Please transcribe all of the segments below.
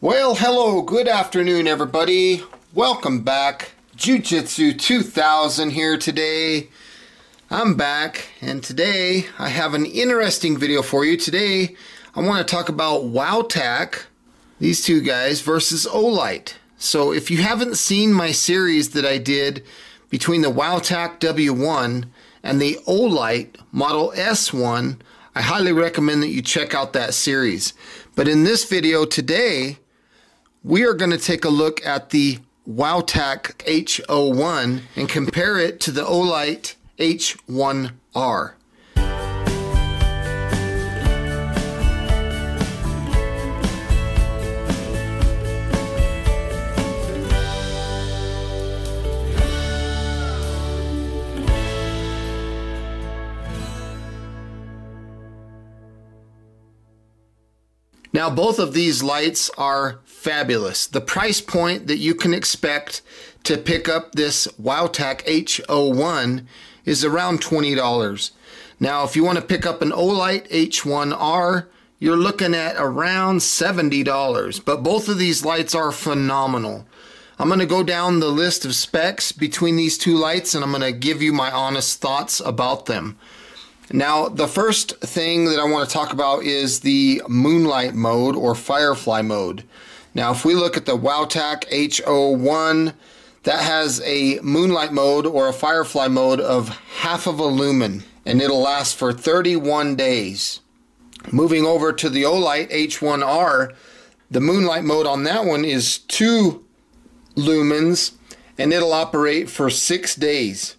Well, hello, good afternoon, everybody. Welcome back. Jiujitsu2000 here today. I'm back, and today I have an interesting video for you. Today, I want to talk about WOWTAC, these two guys, versus OLIGHT. So if you haven't seen my series that I did between the WOWTAC W1 and the OLIGHT Model S1, I highly recommend that you check out that series. But in this video today, we are going to take a look at the WOWTAC H01 and compare it to the OLIGHT H1R. Now, both of these lights are fabulous. The price point that you can expect to pick up this WOWTAC H01 is around $20. Now, if you want to pick up an OLIGHT H1R, you're looking at around $70. But both of these lights are phenomenal. I'm going to go down the list of specs between these two lights, and I'm going to give you my honest thoughts about them. Now, the first thing that I want to talk about is the moonlight mode or firefly mode. Now, if we look at the WOWTAC H01, that has a moonlight mode or a firefly mode of half of a lumen, and it'll last for 31 days. Moving over to the OLIGHT H1R, the moonlight mode on that one is 2 lumens, and it'll operate for 6 days.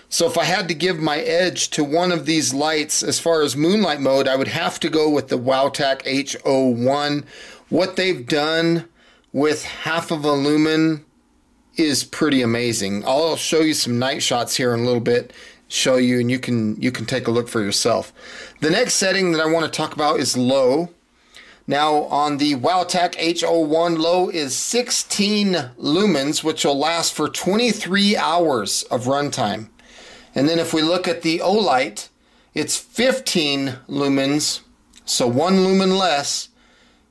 So if I had to give my edge to one of these lights as far as moonlight mode, I would have to go with the WOWTAC H01. What they've done with half of a lumen is pretty amazing. I'll show you some night shots here in a little bit, show you, and you can take a look for yourself. The next setting that I want to talk about is low. Now, on the WOWTAC H01, low is 16 lumens, which will last for 23 hours of runtime. And then if we look at the OLIGHT, it's 15 lumens, so 1 lumen less,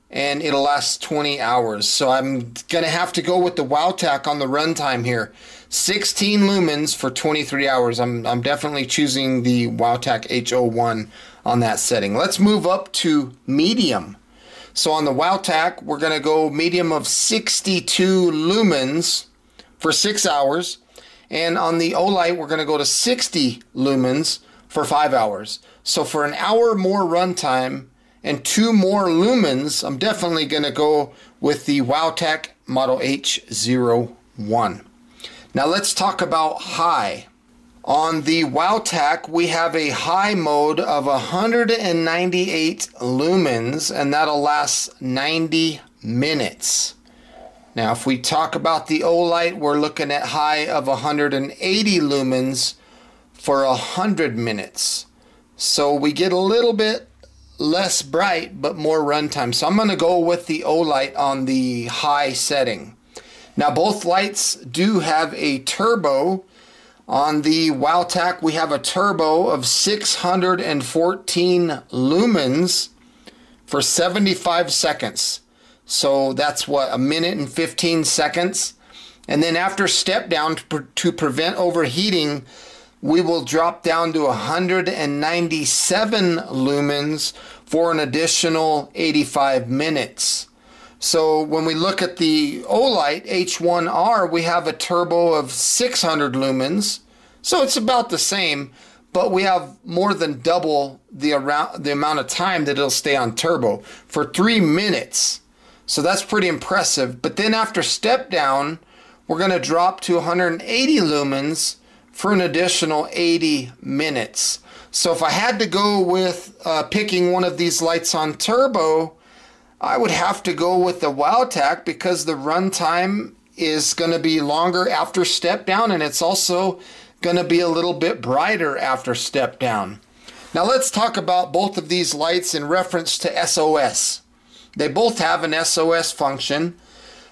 and it'll last 20 hours. So I'm going to have to go with the WOWTAC on the runtime here. 16 lumens for 23 hours. I'm definitely choosing the WOWTAC H01 on that setting. Let's move up to medium. So on the WOWTAC, we're going to go medium of 62 lumens for 6 hours. And on the OLIGHT, we're going to go to 60 lumens for 5 hours. So for an hour more runtime and 2 more lumens, I'm definitely going to go with the WOWTAC Model H01. Now let's talk about high. On the WOWTAC, we have a high mode of 198 lumens, and that'll last 90 minutes. Now, if we talk about the OLIGHT, we're looking at high of 180 lumens for 100 minutes. So we get a little bit less bright, but more runtime. So I'm going to go with the OLIGHT on the high setting. Now, both lights do have a turbo. On the WOWTAC, we have a turbo of 614 lumens for 75 seconds. So that's what, a minute and 15 seconds. And then after step down to prevent overheating, we will drop down to 197 lumens for an additional 85 minutes. So when we look at the OLIGHT H1R, we have a turbo of 600 lumens. So it's about the same, but we have more than double the amount of time that it'll stay on turbo for 3 minutes. So that's pretty impressive. But then after step down, we're going to drop to 180 lumens for an additional 80 minutes. So if I had to go with picking one of these lights on turbo, I would have to go with the WOWTAC because the runtime is going to be longer after step down, and it's also going to be a little bit brighter after step down. Now let's talk about both of these lights in reference to SOS. They both have an SOS function.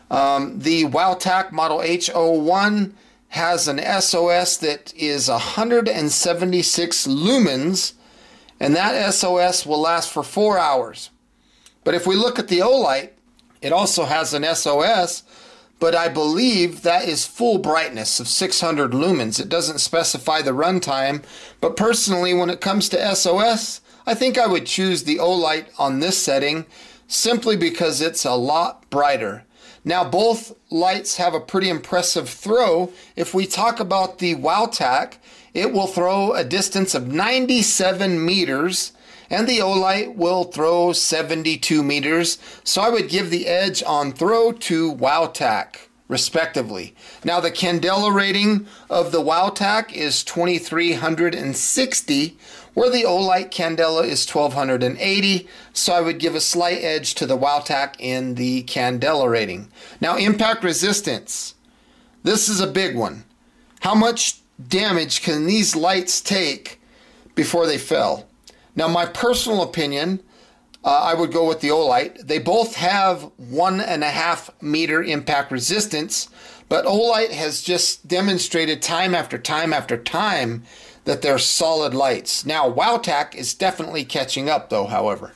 The WOWTAC Model H01 has an SOS that is 176 lumens, and that SOS will last for 4 hours. But if we look at the OLIGHT, It also has an SOS, but I believe that is full brightness of 600 lumens. It doesn't specify the runtime, but personally, when it comes to SOS, I think I would choose the OLIGHT on this setting simply because it's a lot brighter. Now, both lights have a pretty impressive throw. If we talk about the WOWTAC, it will throw a distance of 97 meters, and the OLIGHT will throw 72 meters. So I would give the edge on throw to WOWTAC, respectively. Now, the candela rating of the WOWTAC is 2360, where the OLIGHT candela is 1280, so I would give a slight edge to the WOWTAC in the candela rating. Now, impact resistance. This is a big one. How much damage can these lights take before they fell? Now, my personal opinion, I would go with the OLIGHT. They both have 1.5 meter impact resistance, but OLIGHT has just demonstrated time after time after time that they're solid lights. Now, WOWTAC is definitely catching up though, however.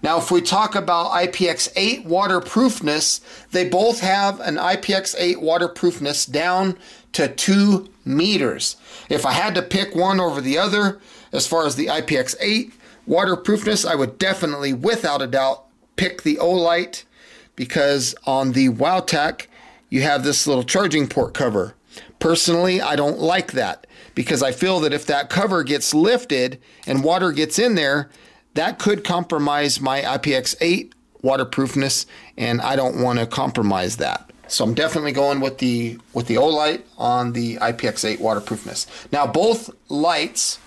Now, if we talk about IPX8 waterproofness, they both have an IPX8 waterproofness down to 2 meters. If I had to pick one over the other, as far as the IPX8 waterproofness, I would definitely, without a doubt, pick the OLIGHT, because on the WOWTAC, you have this little charging port cover. Personally, I don't like that, because I feel that if that cover gets lifted and water gets in there, that could compromise my IPX8 waterproofness, and I don't want to compromise that. So I'm definitely going with the OLIGHT on the IPX8 waterproofness. Now, both lights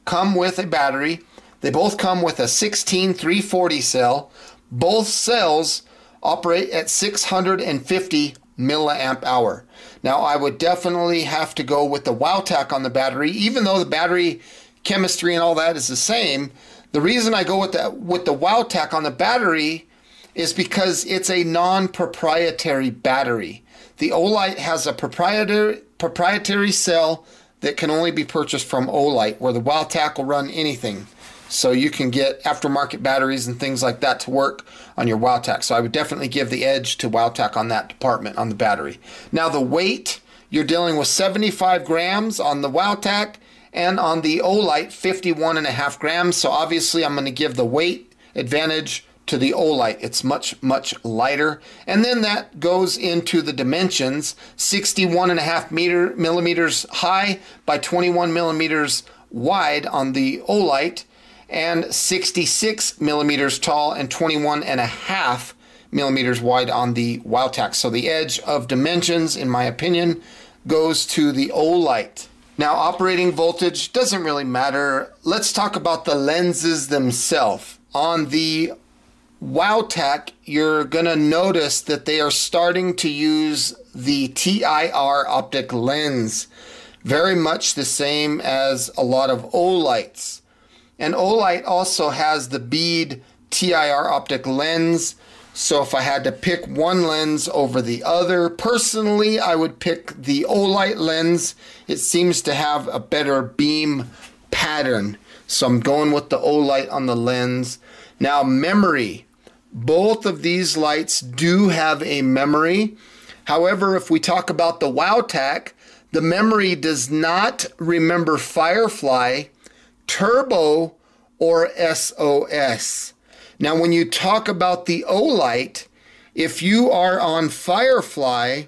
come with a battery. They both come with a 16340 cell. Both cells operate at 650 milliamp hour. Now, I would definitely have to go with the WOWTAC on the battery, even though the battery chemistry and all that is the same. The reason I go with the WOWTAC on the battery is because it's a non-proprietary battery. The OLIGHT has a proprietary cell that can only be purchased from OLIGHT, where the WOWTAC will run anything. So you can get aftermarket batteries and things like that to work on your WOWTAC. So I would definitely give the edge to WOWTAC on that department on the battery. Now, the weight, you're dealing with 75 grams on the WOWTAC, and on the OLIGHT 51.5 grams. So obviously I'm going to give the weight advantage to the OLIGHT. It's much, much lighter. And then that goes into the dimensions: 61.5 millimeters high by 21 millimeters wide on the OLIGHT, and 66 millimeters tall and 21.5 millimeters wide on the WOWTAC. So the edge of dimensions, in my opinion, goes to the OLIGHT. Now, operating voltage doesn't really matter. Let's talk about the lenses themselves. On the WOWTAC, you're going to notice that they are starting to use the TIR optic lens, very much the same as a lot of OLIGHTs. And OLIGHT also has the bead TIR optic lens. So if I had to pick one lens over the other, personally, I would pick the OLIGHT lens. It seems to have a better beam pattern. So I'm going with the OLIGHT on the lens. Now, memory. Both of these lights do have a memory. However, if we talk about the WOWTAC, the memory does not remember Firefly, Turbo, or SOS. Now, when you talk about the OLIGHT, if you are on Firefly,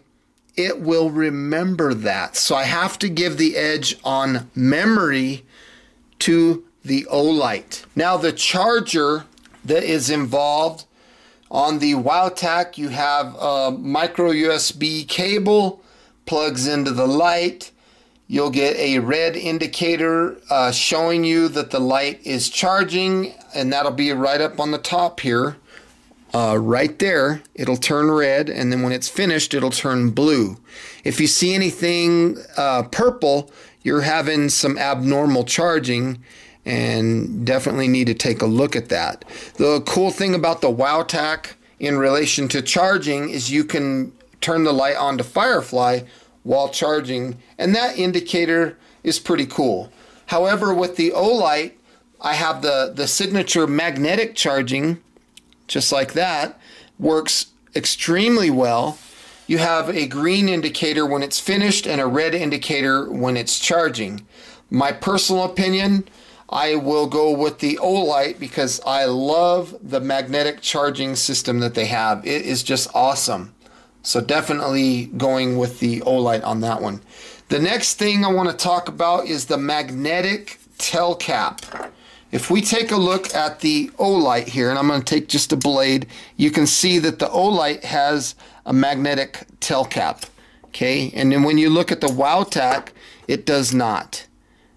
it will remember that. So I have to give the edge on memory to the OLIGHT. Now, the charger that is involved on the WOWTAC, you have a micro USB cable, plugs into the light. You'll get a red indicator showing you that the light is charging, and that'll be right up on the top here. Right there, it'll turn red, and then when it's finished, it'll turn blue. If you see anything purple, you're having some abnormal charging, and definitely need to take a look at that. The cool thing about the WOWTAC in relation to charging is you can turn the light on to Firefly while charging, and that indicator is pretty cool. However, with the OLIGHT, I have the signature magnetic charging, just like that, works extremely well. You have a green indicator when it's finished and a red indicator when it's charging. My personal opinion, I will go with the OLIGHT because I love the magnetic charging system that they have. It is just awesome. So definitely going with the OLIGHT on that one. The next thing I want to talk about is the magnetic tail cap. If we take a look at the OLIGHT here, and I'm going to take just a blade, you can see that the OLIGHT has a magnetic tail cap. Okay, and then when you look at the WOWTAC, it does not.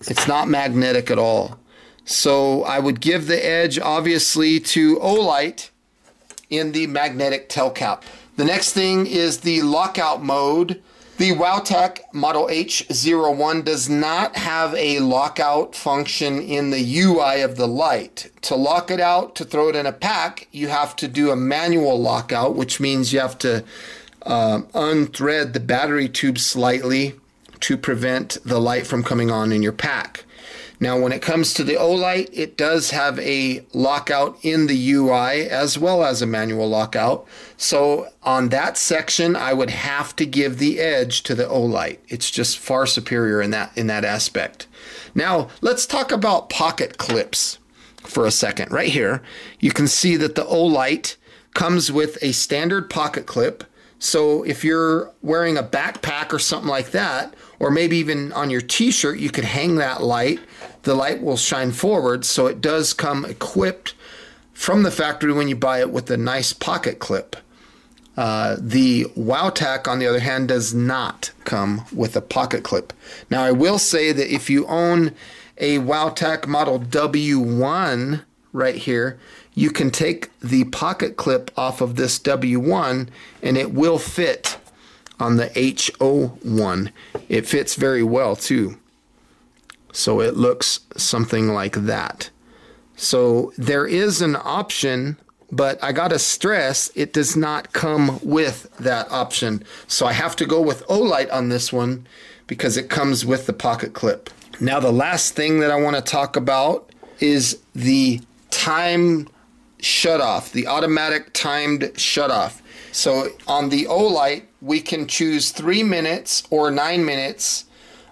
It's not magnetic at all. So I would give the edge obviously to OLIGHT in the magnetic tail cap. The next thing is the lockout mode. The WOWTAC model H01 does not have a lockout function in the UI of the light. To lock it out, to throw it in a pack, you have to do a manual lockout, which means you have to unthread the battery tube slightly to prevent the light from coming on in your pack. Now when it comes to the OLIGHT, it does have a lockout in the UI as well as a manual lockout. So on that section, I would have to give the edge to the OLIGHT. It's just far superior in that aspect. Now let's talk about pocket clips for a second. Right here, you can see that the OLIGHT comes with a standard pocket clip. So if you're wearing a backpack or something like that, or maybe even on your t-shirt, you could hang that light. The light will shine forward, so it does come equipped from the factory when you buy it with a nice pocket clip. The WOWTAC, on the other hand, does not come with a pocket clip. Now, I will say that if you own a WOWTAC model W1 right here, you can take the pocket clip off of this W1 and it will fit on the H01. It fits very well too. So it looks something like that. So there is an option, but I gotta stress, it does not come with that option. So I have to go with OLIGHT on this one because it comes with the pocket clip. Now the last thing that I want to talk about is the time shutoff, the automatic timed shutoff. So on the OLIGHT, we can choose 3 minutes or 9 minutes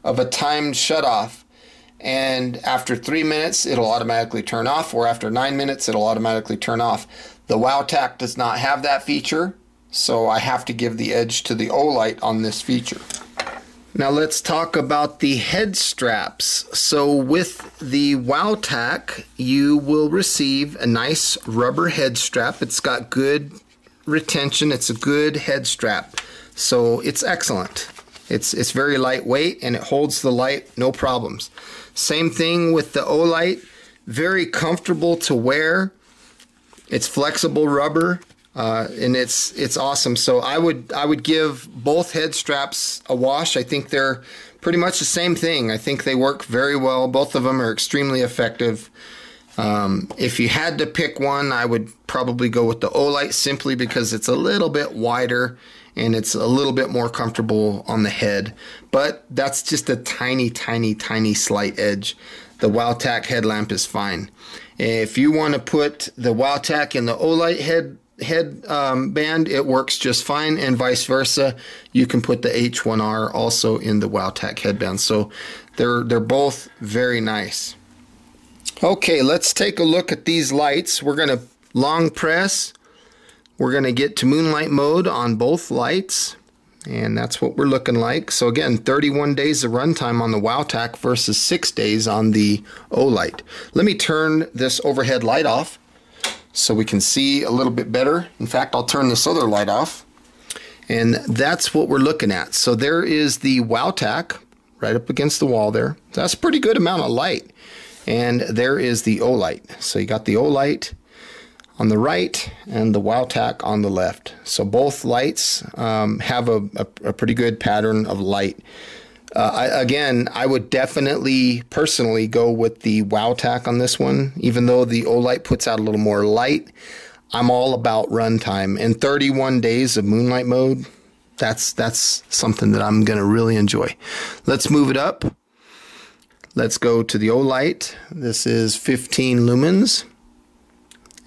of a timed shutoff. And after 3 minutes, it'll automatically turn off, or after 9 minutes, it'll automatically turn off. The WOWTAC does not have that feature, so I have to give the edge to the OLIGHT on this feature. Now let's talk about the head straps. So with the WOWTAC, you will receive a nice rubber head strap. It's got good retention. It's a good head strap. So it's excellent. It's very lightweight and it holds the light, no problems. Same thing with the OLIGHT. Very comfortable to wear. It's flexible rubber. And it's awesome. So I would give both head straps a wash. I think they're pretty much the same thing. I think they work very well. Both of them are extremely effective. If you had to pick one, I would probably go with the OLIGHT simply because it's a little bit wider and it's a little bit more comfortable on the head. But that's just a tiny, tiny, tiny slight edge. The WOWTAC headlamp is fine. If you want to put the WOWTAC in the OLIGHT headband, it works just fine, and vice versa. You can put the H1R also in the WOWTAC headband. So they're both very nice. Okay, let's take a look at these lights. We're going to long press. We're going to get to moonlight mode on both lights, and that's what we're looking like. So again, 31 days of runtime on the WOWTAC versus 6 days on the OLIGHT. Let me turn this overhead light off so we can see a little bit better. In fact, I'll turn this other light off, and that's what we're looking at. So there is the WOWTAC right up against the wall there. That's a pretty good amount of light. And there is the OLIGHT. So you got the OLIGHT on the right and the WOWTAC on the left. So both lights have a pretty good pattern of light. Again, I would definitely personally go with the WOWTAC on this one. Even though the OLIGHT puts out a little more light, I'm all about runtime. And 31 days of moonlight mode, that's something that I'm going to really enjoy. Let's move it up. Let's go to the OLIGHT. This is 15 lumens.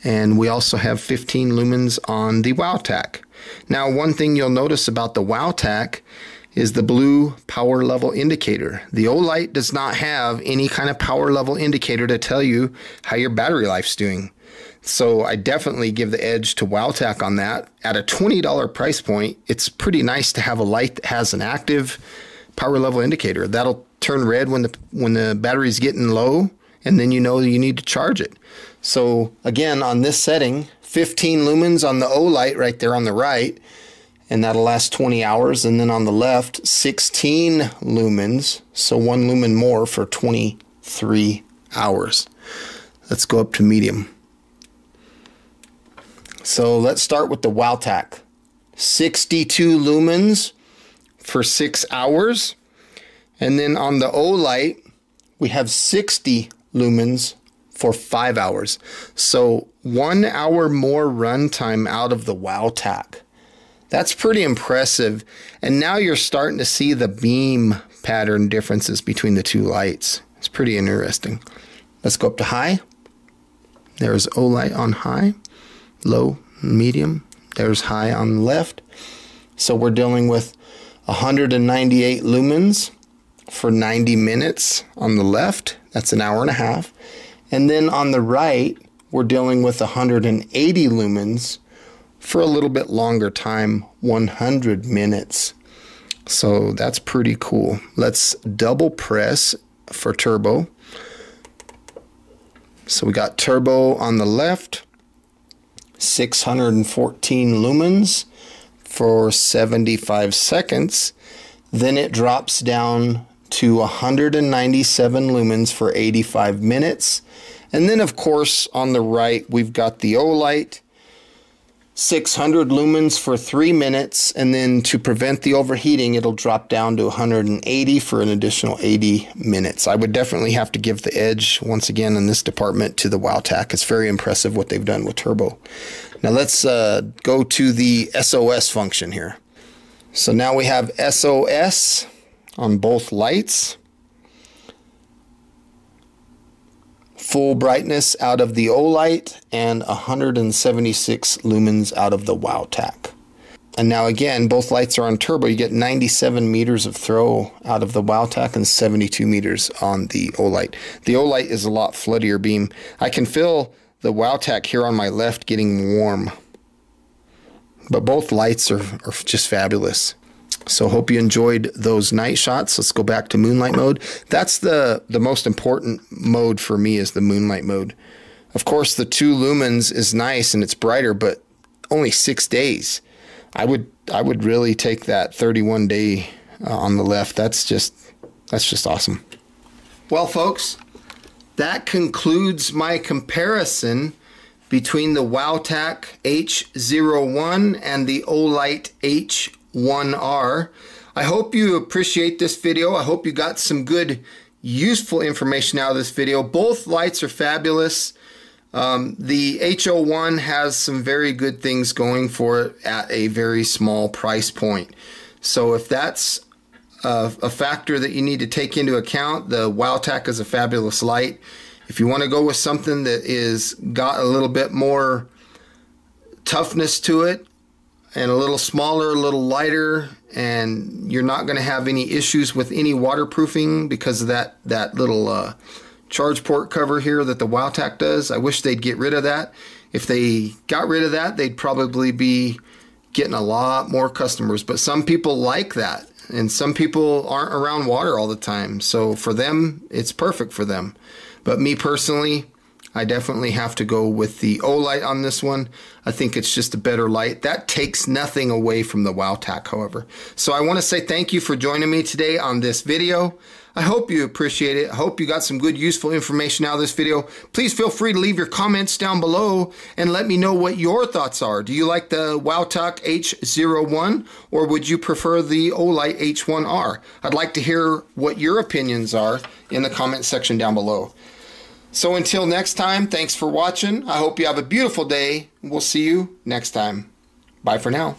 And we also have 15 lumens on the WOWTAC. Now, one thing you'll notice about the WOWTAC is the blue power level indicator. The OLIGHT does not have any kind of power level indicator to tell you how your battery life's doing. So I definitely give the edge to WOWTAC on that. At a $20 price point, it's pretty nice to have a light that has an active power level indicator. That'll turn red when the battery's getting low, and then you know you need to charge it. So again, on this setting, 15 lumens on the OLIGHT right there on the right, and that'll last 20 hours. And then on the left, 16 lumens, so 1 lumen more for 23 hours. Let's go up to medium. So let's start with the WOWTAC. 62 lumens for 6 hours. And then on the OLIGHT, we have 60 lumens for 5 hours. So 1 hour more runtime out of the WOWTAC. That's pretty impressive. And now you're starting to see the beam pattern differences between the two lights. It's pretty interesting. Let's go up to high. There's OLIGHT on high, low, medium. There's high on the left. So we're dealing with 198 lumens for 90 minutes on the left. That's an hour and a half. And then on the right, we're dealing with 180 lumens for a little bit longer time, 100 minutes. So that's pretty cool. Let's double press for turbo. So we got turbo on the left, 614 lumens for 75 seconds. Then it drops down to 197 lumens for 85 minutes. And then of course on the right we've got the OLIGHT, 600 lumens for 3 minutes, and then to prevent the overheating it'll drop down to 180 for an additional 80 minutes. I would definitely have to give the edge once again in this department to the WOWTAC. It's very impressive what they've done with turbo. Now let's go to the SOS function here. So now we have SOS on both lights. Full brightness out of the OLIGHT and 176 lumens out of the WOWTAC. And now again, both lights are on turbo. You get 97 meters of throw out of the WOWTAC and 72 meters on the OLIGHT. The OLIGHT is a lot floodier beam. I can feel the WOWTAC here on my left getting warm. But both lights are just fabulous. So hope you enjoyed those night shots. Let's go back to moonlight mode. That's the most important mode for me, is the moonlight mode. Of course, the 2 lumens is nice and it's brighter, but only 6 days. I would really take that 31 day on the left. That's just awesome. Well, folks, that concludes my comparison between the WOWTAC H01 and the OLIGHT H1R. I hope you appreciate this video. I hope you got some good, useful information out of this video. Both lights are fabulous. The H01 has some very good things going for it at a very small price point. So if that's a factor that you need to take into account, the WOWTAC is a fabulous light. If you want to go with something that is got a little bit more toughness to it and a little smaller, a little lighter, and you're not going to have any issues with any waterproofing because of that little charge port cover here that the WOWTAC does. I wish they'd get rid of that. If they got rid of that, they'd probably be getting a lot more customers. But some people like that, and some people aren't around water all the time. So for them, it's perfect for them. But me personally, I definitely have to go with the OLIGHT on this one. I think it's just a better light. That takes nothing away from the WOWTAC, however. So I want to say thank you for joining me today on this video. I hope you appreciate it. I hope you got some good, useful information out of this video. Please feel free to leave your comments down below and let me know what your thoughts are. Do you like the WOWTAC H01 or would you prefer the OLIGHT H1R? I'd like to hear what your opinions are in the comment section down below. So until next time, thanks for watching. I hope you have a beautiful day. We'll see you next time. Bye for now.